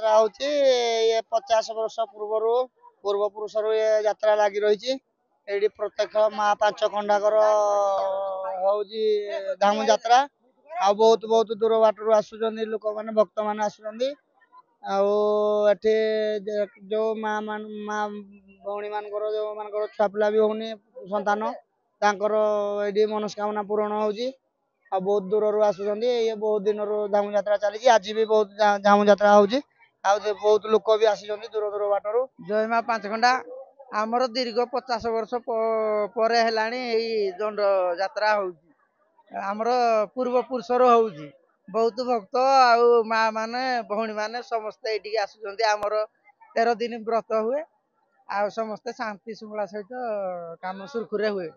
ଯାତ୍ରା ହଉଛି ये 50 वर्ष ପୂର୍ବରୁ ପୂର୍ବପୁରୁଷରୁ ये ଯାତ୍ରା ଲାଗି ରହିଛି। ଏଇଠି ପ୍ରତ୍ୟକ୍ଷ ମା ପାଞ୍ଚ ଖଣ୍ଡାଙ୍କର ହଉଛି ଧାମ ଯାତ୍ରା। ଆଉ ବହୁତ ବହୁତ ଦୂର ବାଟରୁ ଆସୁଛନ୍ତି ଲୋକମାନେ ଭକ୍ତମାନେ ଆସୁଛନ୍ତି। ଆଉ ଏଠି ଯୋଉ ମା ଭଉଣୀ ମାନଙ୍କର ଯୋଉମାନଙ୍କର ଛୁଆ ପିଲା ବି ହଉନି ସନ୍ତାନ ତାଙ୍କର ଏଇଠି ମନସ୍କାମନା ପୂରଣ ହଉଛି। ଆଉ ବହୁତ ଦୂରରୁ ଆସୁଛନ୍ତି। ଇଏ ବହୁତ ଦିନରୁ ଝାମୁ ଯାତ୍ରା ଚାଲିଛି। ଆଜି ବି ବହୁତ ଝାମୁ ଯାତ୍ରା ହଉଛି। ଆଉ ବହୁତ ଲୋକ ବି ଆସିଛନ୍ତି ଦୂର ଦୂର ବାଟରୁ। ଜୟ ମା ପାଞ୍ଚଖଣ୍ଡା ଆମର ଦୀର୍ଘ 50 ବର୍ଷ ପରେ ହେଲାଣି ଏଇ ଦଣ୍ଡ ଯାତ୍ରା ହଉଛି। ଆମର ପୂର୍ବ ପୁରୁଷରୁ ହଉଛି। ବହୁତ ଭକ୍ତ ଆଉ ମା ମାନେ ଭଉଣୀ ମାନେ ସମସ୍ତେ ଏଇଠିକି ଆସୁଛନ୍ତି। ଆମର 13 ଦିନ ବ୍ରତ ହୁଏ। ଆଉ ସମସ୍ତେ ଶାନ୍ତି ଶୃଙ୍ଖଳା ସହିତ କାମ ସୁରୁଖୁରୁରେ ହୁଏ।